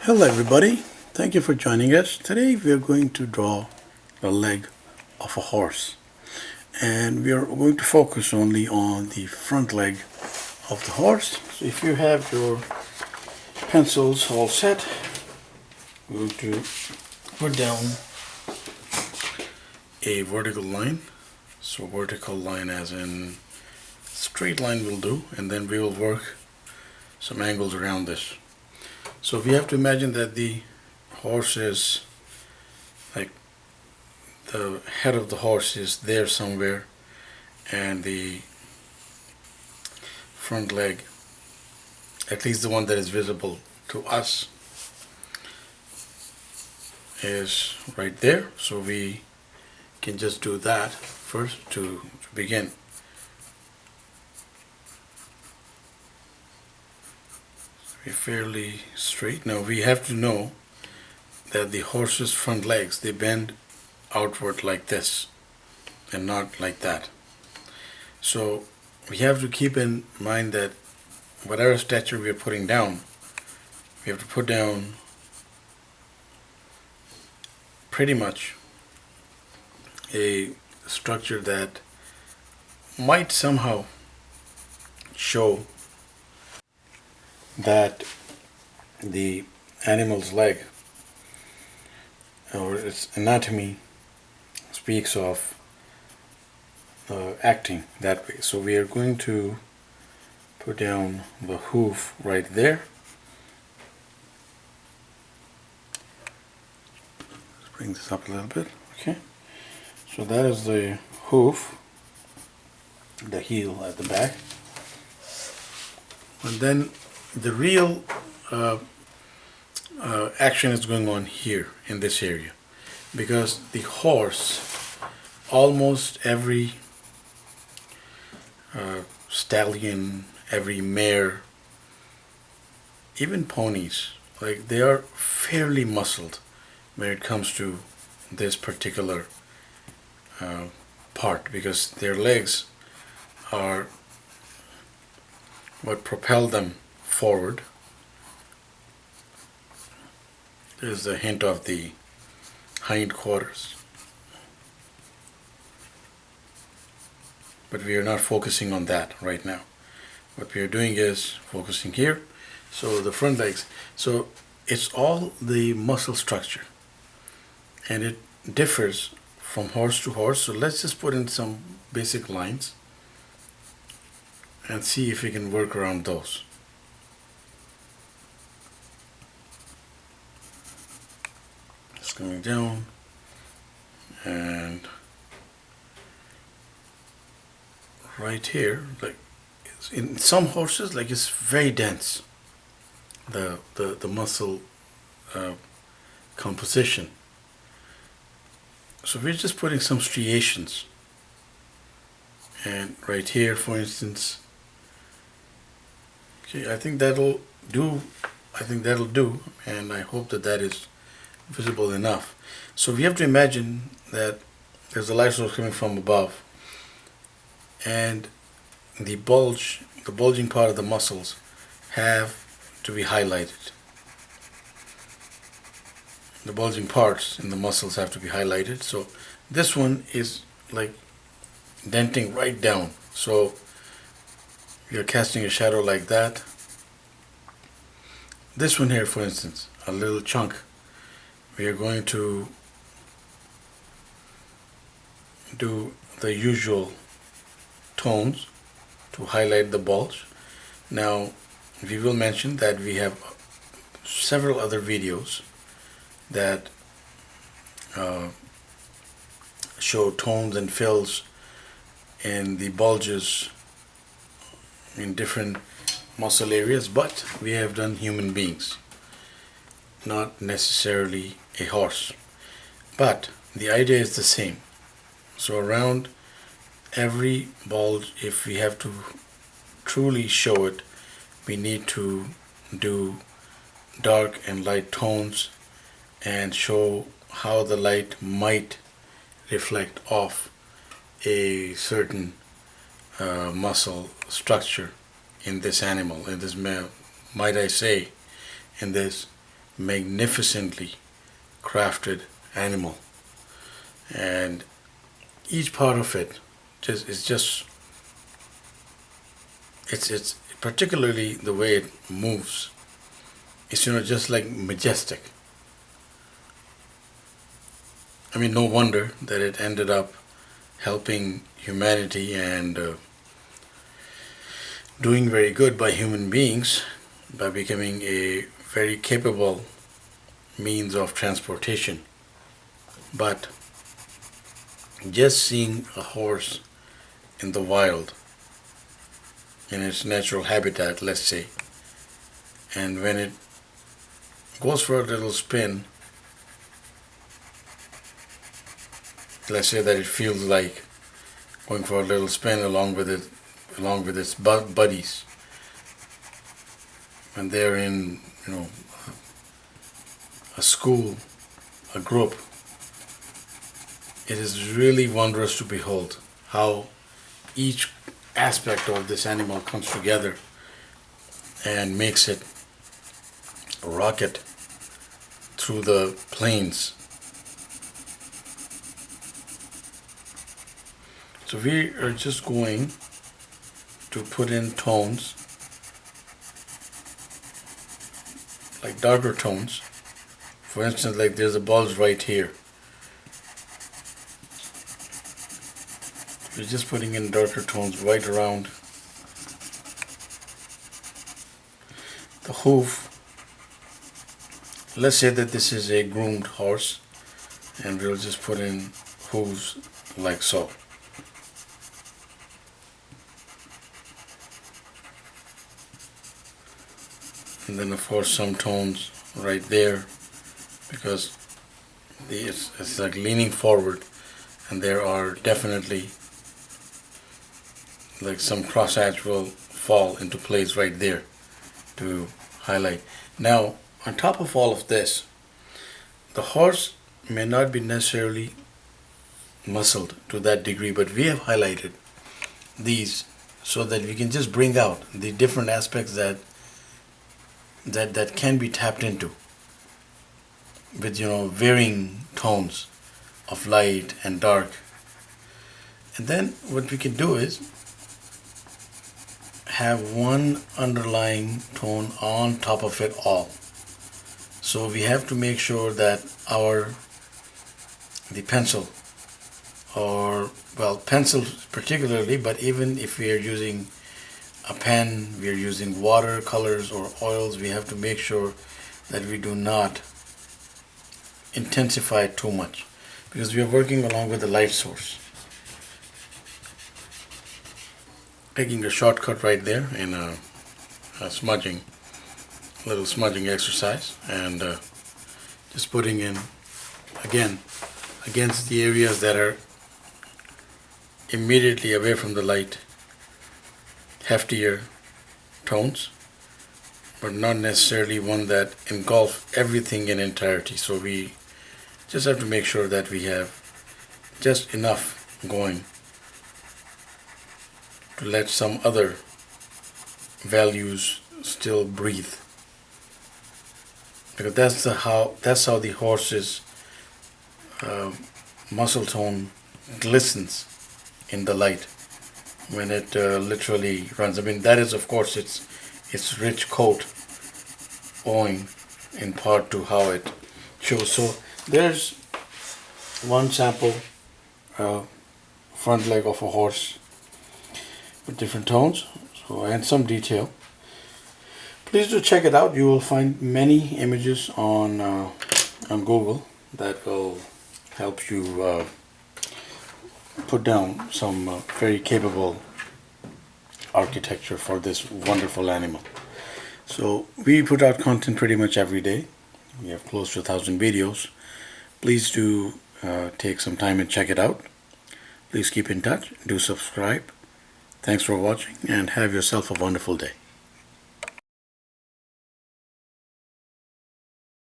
Hello everybody, thank you for joining us. Today we are going to draw the leg of a horse, and we are going to focus only on the front leg of the horse. So if you have your pencils all set, we're going to put down a vertical line. So vertical line as in straight line will do, and then we will work some angles around this. So we have to imagine that the horse is like the head of the horse is there somewhere, and the front leg, at least the one that is visible to us, is right there. So we can just do that first to begin. Be fairly straight. Now we have to know that the horse's front legs, they bend outward like this and not like that. So we have to keep in mind that whatever stature we are putting down, we have to put down pretty much a structure that might somehow show that the animal's leg or its anatomy speaks of acting that way. So we are going to put down the hoof right there. Let's bring this up a little bit. Okay, so that is the hoof, the heel at the back, and then the real action is going on here in this area, because the horse, almost every stallion, every mare, even ponies, like they are fairly muscled when it comes to this particular part, because their legs are what propel them forward. There's a hint of the hind quarters, but we are not focusing on that right now. What we are doing is focusing here. So the front legs, so it's all the muscle structure, and it differs from horse to horse. So let's just put in some basic lines and see if we can work around those. It's coming down, and right here, like in some horses, like it's very dense, the muscle composition. So we're just putting some striations, and right here, for instance. Okay, I think that'll do. And I hope that that is visible enough. So we have to imagine that there's a light source coming from above, and the bulging part of the muscles have to be highlighted. The bulging parts in the muscles have to be highlighted. So this one is like denting right down. So you're casting a shadow like that. This one here, for instance, a little chunk, we are going to do the usual tones to highlight the bulge. Now, we will mention that we have several other videos that show tones and fills in the bulges in different muscle areas, but we have done human beings, not necessarily a horse. But the idea is the same. So around every bulge, if we have to truly show it, we need to do dark and light tones and show how the light might reflect off a certain muscle structure in this animal, in this, might I say, in this magnificently crafted animal, and each part of it it's particularly the way it moves. It's just like majestic. I mean, no wonder that it ended up helping humanity and doing very good by human beings by becoming a very capable means of transportation. But just seeing a horse in the wild, in its natural habitat, let's say, and when it goes for a little spin, let's say that it feels like going for a little spin along with its buddies, when they're in a school, a group. It is really wondrous to behold how each aspect of this animal comes together and makes it rocket through the plains. So we are just going to put in tones, like darker tones. For instance, like there's a bulge right here. We're just putting in darker tones right around the hoof. Let's say that this is a groomed horse, and we'll just put in hooves like so. And then of course some tones right there, because it's like leaning forward, and there are definitely like some crosshatch will fall into place right there to highlight. Now, on top of all of this, the horse may not be necessarily muscled to that degree, but we have highlighted these so that we can just bring out the different aspects that can be tapped into with varying tones of light and dark. And then what we can do is have one underlying tone on top of it all. So we have to make sure that the pencil, or pencil particularly, but even if we are using a pen, we are using watercolors or oils, we have to make sure that we do not intensify it too much, because we are working along with the light source. Taking a shortcut right there in a little smudging exercise, and just putting in again against the areas that are immediately away from the light, heftier tones, but not necessarily one that engulf everything in entirety. So we just have to make sure that we have just enough going to let some other values still breathe, because that's how the horse's muscle tone glistens in the light when it literally runs. I mean, that is of course its rich coat owing in part to how it shows. So there's one sample front leg of a horse with different tones, and some detail. Please do check it out. You will find many images on Google that will help you put down some very capable architecture for this wonderful animal. So we put out content pretty much every day. We have close to 1,000 videos. Please do take some time and check it out. Please keep in touch. Do subscribe. Thanks for watching, and have yourself a wonderful day.